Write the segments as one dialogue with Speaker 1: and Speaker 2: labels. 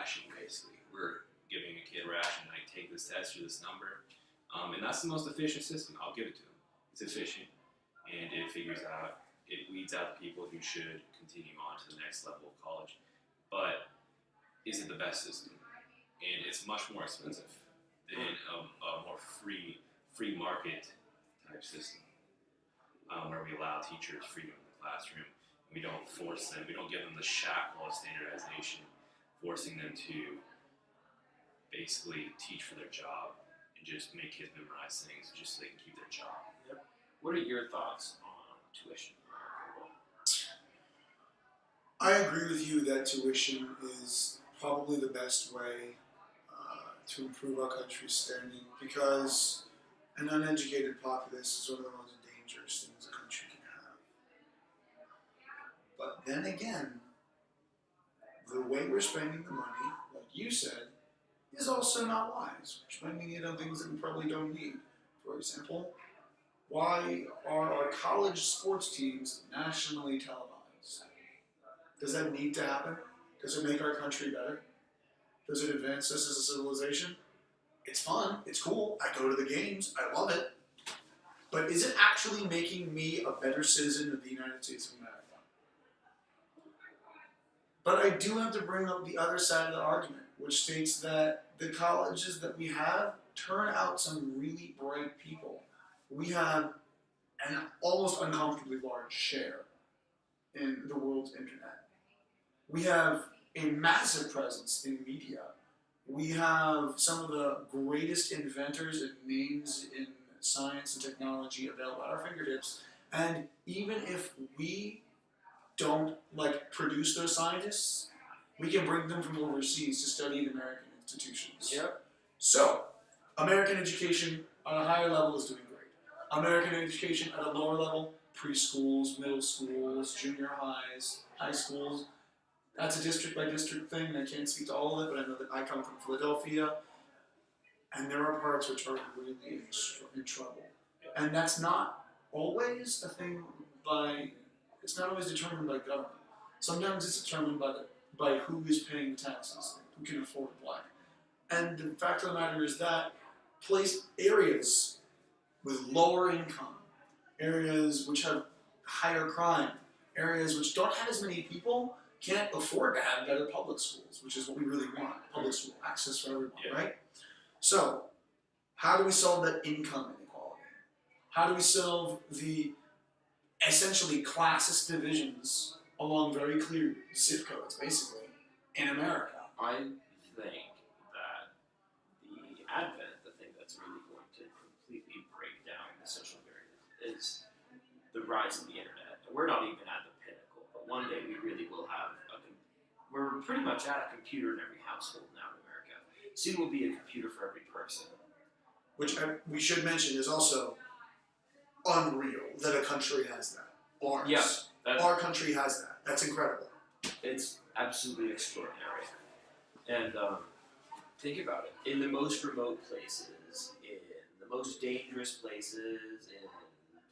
Speaker 1: ration, basically. We're giving a kid a ration, like, take this test or this number. And that's the most efficient system. I'll give it to them. It's efficient, and it weeds out the people who should continue on to the next level of college. But is it the best system? And it's much more expensive than a more free market type system, where we allow teachers freedom in the classroom. We don't force them. We don't give them the shackle of standardization, forcing them to basically teach for their job and just make kids memorize things just so they can keep their job.
Speaker 2: Yep. What are your thoughts on tuition?
Speaker 3: I agree with you that tuition is probably the best way to improve our country's standing, because an uneducated populace is one of the most dangerous things a country can have. But then again, the way we're spending the money, like you said, is also not wise. We're spending it on things that we probably don't need. For example, why are our college sports teams nationally televised? Does that need to happen? Does it make our country better? Does it advance us as a civilization? It's fun. It's cool. I go to the games. I love it. But is it actually making me a better citizen of the United States of America? But I do have to bring up the other side of the argument, which states that the colleges that we have turn out some really bright people. We have an almost uncomfortably large share in the world's internet. We have a massive presence in media. We have some of the greatest inventors and names in science and technology available at our fingertips. And even if we don't produce those scientists, we can bring them from overseas to study in American institutions.
Speaker 2: Yep.
Speaker 3: So, American education on a higher level is doing great. American education at a lower level, preschools, middle schools, junior highs, high schools, that's a district by district thing, and I can't speak to all of it, but I know that I come from Philadelphia, and there are parts which are really in trouble. And that's not always a thing it's not always determined by government. Sometimes it's determined by who is paying the taxes, who can afford it, why. And the fact of the matter is that areas with lower income, areas which have higher crime, areas which don't have as many people, can't afford to have better public schools, which is what we really want, public school access for everyone, right? So, how do we solve that income inequality? How do we solve the essentially classist divisions along very clear zip codes, basically, in America?
Speaker 2: I think that the thing that's really going to completely break down the social barriers is the rise of the internet. We're not even at the pinnacle, but one day we really will have we're pretty much at a computer in every household now in America. Soon will be a computer for every person.
Speaker 3: Which we should mention is also unreal that a country has that. Ours.
Speaker 2: Yeah,
Speaker 3: our country has that. That's incredible.
Speaker 2: It's absolutely extraordinary. And think about it. In the most remote places, in the most dangerous places, in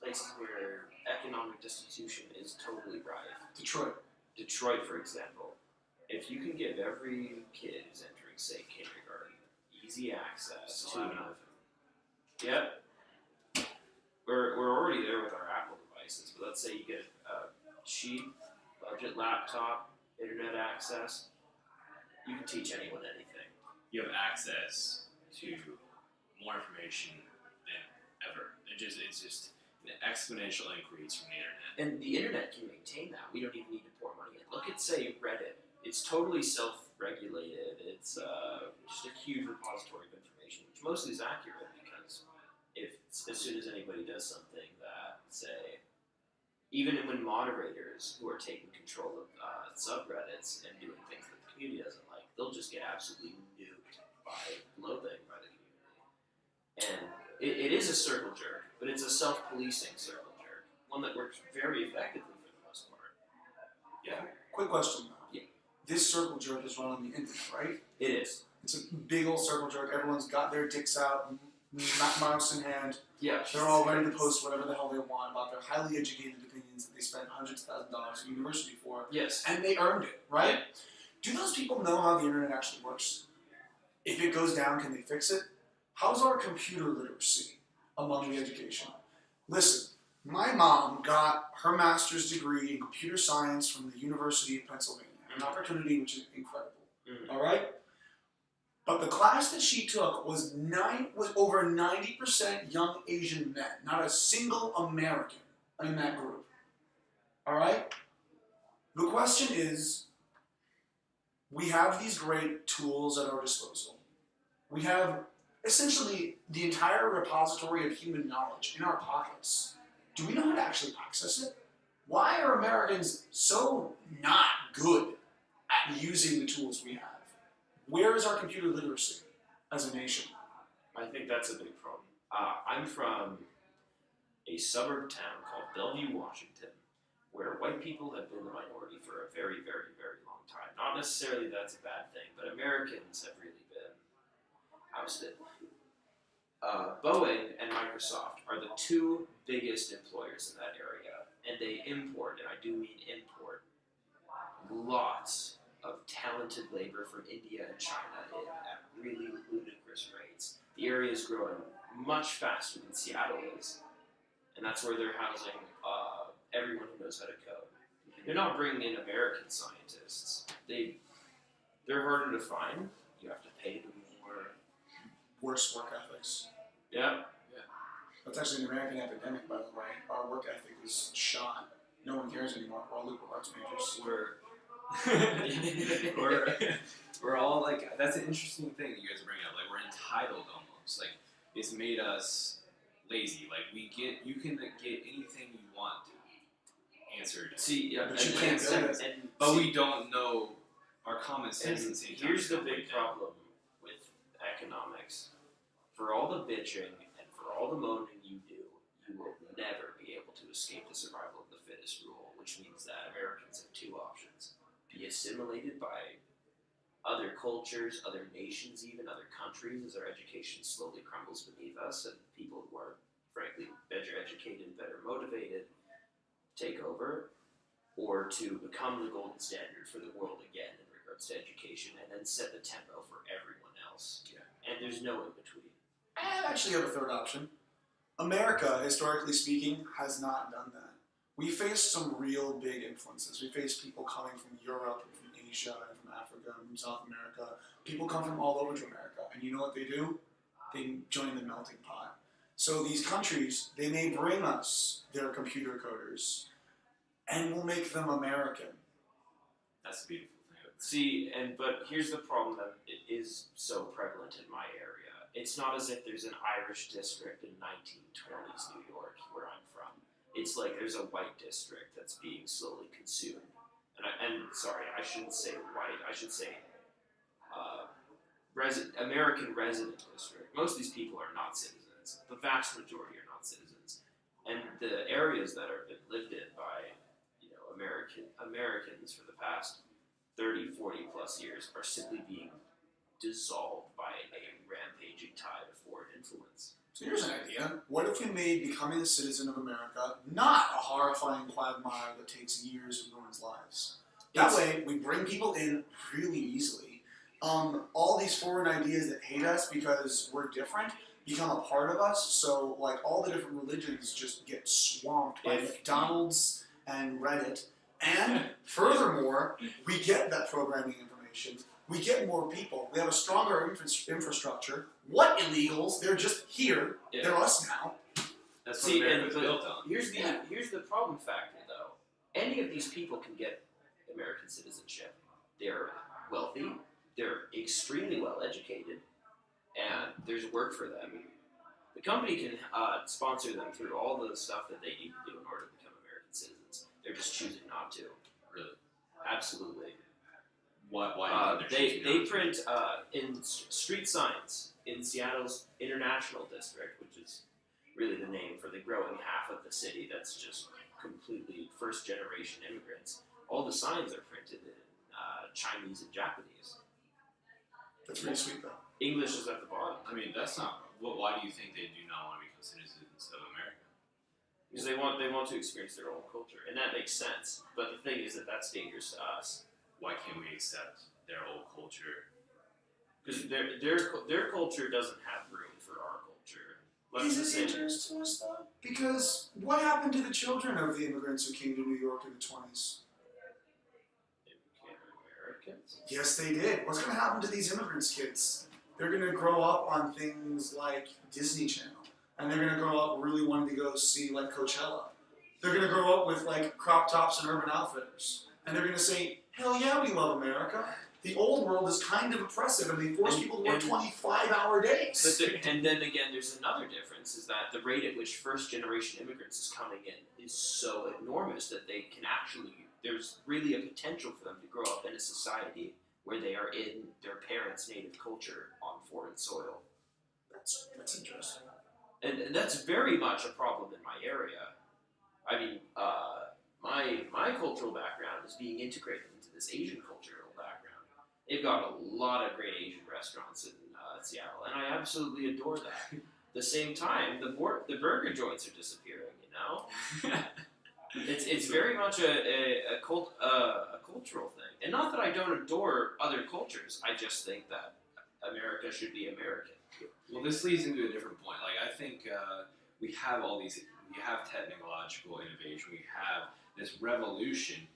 Speaker 2: places where economic destitution is totally rife. Detroit, for example. If you can give every kid who's entering, say, kindergarten, easy access to Yep. We're already there with our Apple devices, but let's say you get a cheap budget laptop, internet access, you can teach anyone anything.
Speaker 1: You have access to more information than ever. It's just an exponential increase from the internet.
Speaker 2: And the internet can maintain that. We don't even need to pour money in. Look at, say, Reddit. It's totally self-regulated. It's just a huge repository of information, which mostly is accurate because as soon as anybody does something that, say, even when moderators who are taking control of subreddits and doing things that the community doesn't like, they'll just get absolutely nuked by loathing by the community. And it is a circle jerk, but it's a self-policing circle jerk, one that works very effectively for the most part. Yeah.
Speaker 3: Quick question though.
Speaker 2: Yeah.
Speaker 3: This circle jerk is run on the internet, right?
Speaker 2: It is.
Speaker 3: It's a big old circle jerk. Everyone's got their dicks out, mouse in hand.
Speaker 2: Yeah.
Speaker 3: They're all ready to post whatever the hell they want about their highly educated opinions that they spent hundreds of thousands of dollars at university for.
Speaker 2: Yes.
Speaker 3: And they earned it, right? Do those people know how the internet actually works? If it goes down, can they fix it? How's our computer literacy among the education? Listen, my mom got her master's degree in computer science from the University of Pennsylvania, an opportunity which is incredible. All right? But the class that she took was over 90% young Asian men, not a single American in that group. All right? The question is, we have these great tools at our disposal. We have essentially the entire repository of human knowledge in our pockets. Do we know how to actually access it? Why are Americans so not good at using the tools we have? Where is our computer literacy as a nation?
Speaker 2: I think that's a big problem. I'm from a suburb town called Bellevue, Washington, where white people have been the minority for a very, very, very long time. Not necessarily that's a bad thing, but Americans have really been ousted. Boeing and Microsoft are the two biggest employers in that area, and they import, and I do mean import, lots of talented labor from India and China at really ludicrous rates. The area is growing much faster than Seattle is, and that's where they're housing everyone who knows how to code. They're not bringing in American scientists. They're harder to find. You have to pay them more.
Speaker 3: Worse work ethics.
Speaker 2: Yeah.
Speaker 3: That's actually an American epidemic, by the way. Our work ethic is shot. No one cares anymore. We're all liberal arts majors.
Speaker 1: We're all like, that's an interesting thing that you guys are bringing up. Like, we're entitled almost. Like, it's made us lazy. Like, you can get anything you want answered.
Speaker 2: See, yeah,
Speaker 3: But you can't build it.
Speaker 1: But we don't know our common sense. And
Speaker 2: here's the big problem with economics. For all the bitching and for all the moaning you do, you will never be able to escape the survival of the fittest rule, which means that Americans have two options. Be assimilated by other cultures, other nations, even other countries, as our education slowly crumbles beneath us, and people who are, frankly, better educated, better motivated, take over, or to become the golden standard for the world again in regards to education, and then set the tempo for everyone else.
Speaker 1: Yeah.
Speaker 2: And there's no in between.
Speaker 3: I actually have a third option. America, historically speaking, has not done that. We faced some real big influences. We faced people coming from Europe, and from Asia, and from Africa, and from South America. People come from all over to America, and you know what they do? They join the melting pot. So these countries, they may bring us their computer coders, and we'll make them American.
Speaker 1: That's the beautiful thing.
Speaker 2: See, but here's the problem that it is so prevalent in my area. It's not as if there's an Irish district in 1920s New York, where I'm from. It's like there's a white district that's being slowly consumed. And sorry, I shouldn't say white. I should say American resident district. Most of these people are not citizens. The vast majority are not citizens. And the areas that have been lived in by Americans for the past 30, 40 plus years are simply being dissolved by a rampaging tide of foreign influence.
Speaker 3: So here's an idea. What if we made becoming a citizen of America not a horrifying quagmire that takes years and ruins lives? That way, we bring people in really easily. All these foreign ideas that hate us because we're different become a part of us. So, like, all the different religions just get swamped by McDonald's and Reddit. And furthermore, we get that programming information. We get more people. We have a stronger infrastructure. What illegals? They're just here. Yeah. They're us now.
Speaker 1: That's what America's built on.
Speaker 2: Here's the problem factor, though. Any of these people can get American citizenship. They're wealthy. They're extremely well educated, and there's work for them. The company can sponsor them through all the stuff that they need to do in order to become American citizens. They're just choosing not to.
Speaker 1: Really?
Speaker 2: Absolutely.
Speaker 1: Why
Speaker 2: they print in street signs in Seattle's International District, which is really the name for the growing half of the city that's just completely first-generation immigrants. All the signs are printed in Chinese and Japanese.
Speaker 3: That's pretty sweet, though.
Speaker 2: English is at the bottom.
Speaker 1: I mean, that's not. Why do you think they do not want to become citizens of America?
Speaker 2: Because they want to experience their own culture, and that makes sense. But the thing is that that's dangerous to us.
Speaker 1: Why can't we accept their old culture.
Speaker 2: Because their culture doesn't have room for our culture. Let's
Speaker 3: Is
Speaker 2: just
Speaker 3: it
Speaker 2: say
Speaker 3: dangerous to us though? Because what happened to the children of the immigrants who came to New York in the 20s?
Speaker 2: they became Americans.
Speaker 3: Yes, they did. What's going to happen to these immigrants' kids? They're going to grow up on things like Disney Channel, and they're going to grow up really wanting to go see like Coachella. They're going to grow up with like crop tops and Urban Outfitters, and they're going to say, "Hell yeah, we love America." The old world is kind of oppressive, and they force people to work 25-hour days.
Speaker 2: And then again, there's another difference: is that the rate at which first-generation immigrants is coming in is so enormous that they can actually. There's really a potential for them to grow up in a society where they are in their parents' native culture on foreign soil.
Speaker 3: That's interesting.
Speaker 2: And that's very much a problem in my area. I mean, my cultural background is being integrated into this Asian cultural background. They've got a lot of great Asian restaurants in Seattle, and I absolutely adore that. At the same time, the burger joints are disappearing. You know, it's very much a cultural thing, and not that I don't adore other cultures. I just think that America should be American.
Speaker 1: Well, this leads into a different point. Like, I think we have all these, we have technological innovation, we have this revolution,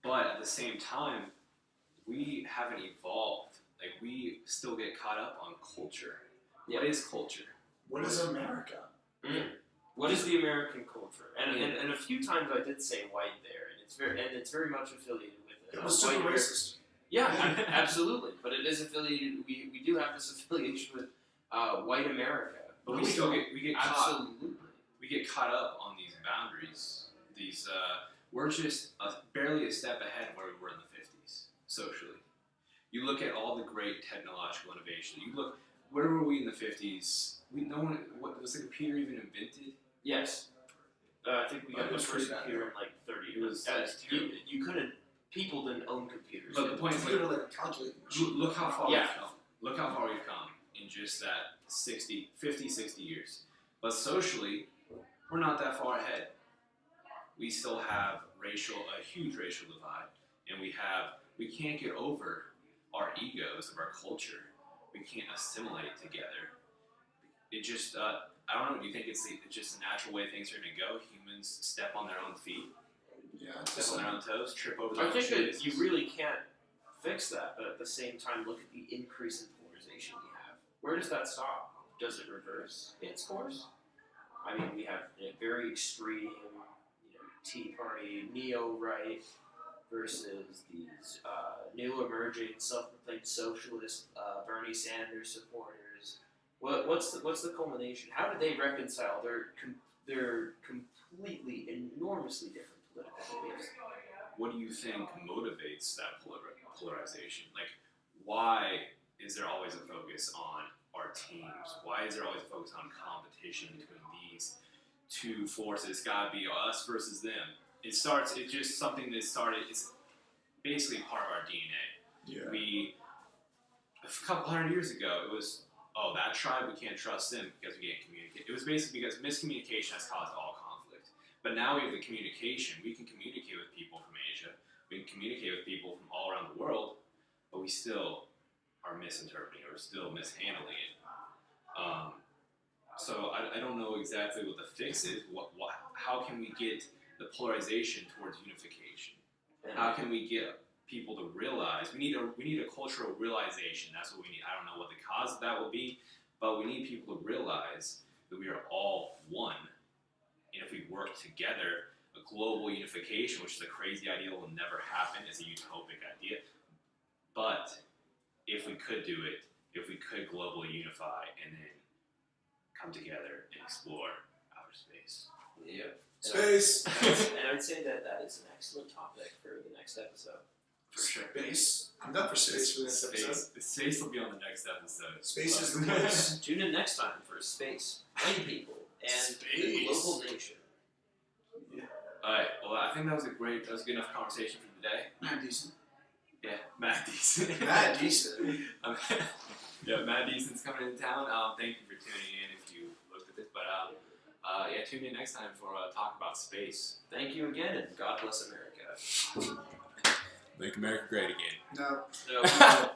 Speaker 1: but at the same time, we haven't evolved. Like, we still get caught up on culture.
Speaker 2: Yeah.
Speaker 1: What is culture?
Speaker 3: What is America?
Speaker 2: What is the American culture? And a few times I did say white there, and it's very much affiliated with
Speaker 3: It was super
Speaker 2: white
Speaker 3: racist.
Speaker 2: Yeah, absolutely. But it is affiliated. We do have this affiliation with white America.
Speaker 1: But
Speaker 3: No,
Speaker 1: we
Speaker 3: we
Speaker 1: still
Speaker 3: don't.
Speaker 1: get caught.
Speaker 2: Absolutely.
Speaker 1: We get caught up on these boundaries. These we're just barely a step ahead of where we were in the 50s socially. You look at all the great technological innovation. You look, where were we in the 50s? What was the computer even invented?
Speaker 2: Yes. I think we got
Speaker 3: It
Speaker 2: the
Speaker 3: was
Speaker 2: first
Speaker 3: pretty bad.
Speaker 2: computer in like 30
Speaker 1: It was
Speaker 2: you,
Speaker 1: terrible.
Speaker 2: you couldn't. People didn't own computers.
Speaker 1: But the point is,
Speaker 3: Computer like a calculating machine.
Speaker 1: look how far
Speaker 2: Yeah.
Speaker 1: we've come. Look how far we've come in just that 50, 60 years. But socially, we're not that far ahead. We still have a huge racial divide, and we can't get over our egos of our culture. We can't assimilate together. It just, I don't know. Do you think it's just a natural way things are going to go? Humans step on their own feet,
Speaker 3: Yeah.
Speaker 1: step on their own toes, trip over their
Speaker 2: I
Speaker 1: own
Speaker 2: think that
Speaker 1: shoes.
Speaker 2: you really can't fix that, but at the same time, look at the increase in polarization we have. Where does that stop? Does it reverse its course? I mean, we have a very extreme, Tea Party, neo-right versus these new emerging self-proclaimed socialist Bernie Sanders supporters. What's the culmination? How do they reconcile their completely enormously different political beliefs?
Speaker 1: What do you think motivates that polarization? Like, why is there always a focus on our teams? Why is there always a focus on competition between these two forces? It's gotta be us versus them. It's just something that started, it's basically part of our DNA.
Speaker 3: Yeah.
Speaker 1: A couple hundred years ago, it was, oh, that tribe, we can't trust them because we can't communicate. It was basically because miscommunication has caused all conflict. But now we have the communication. We can communicate with people from Asia. We can communicate with people from all around the world, but we still are misinterpreting or still mishandling it. So I don't know exactly what the fix is. How can we get the polarization towards unification? How can we get people to realize we need a cultural realization? That's what we need. I don't know what the cause of that will be, but we need people to realize that we are all one, and if we work together, a global unification, which is a crazy idea, will never happen. It's a utopic idea, but if we could do it, if we could globally unify and then come together and explore outer space.
Speaker 2: Yeah.
Speaker 3: Space.
Speaker 2: And I'd say that is an excellent topic for the next episode.
Speaker 1: For sure.
Speaker 3: Space. I'm done for space for this episode.
Speaker 1: Space will be on the next episode.
Speaker 3: Space is the place.
Speaker 2: Tune in next time for space, white people, and the
Speaker 3: Space.
Speaker 2: global nation.
Speaker 1: Alright, well I think that was a good enough conversation for today.
Speaker 3: Matt Decent.
Speaker 1: Yeah, Matt Decent.
Speaker 3: Matt Decent.
Speaker 1: Yeah, Matt Decent's coming into town. Thank you for tuning in if you looked at this. But yeah, tune in next time for talk about space.
Speaker 2: Thank you again, and God bless America.
Speaker 4: Make America great again.
Speaker 3: No.
Speaker 2: No.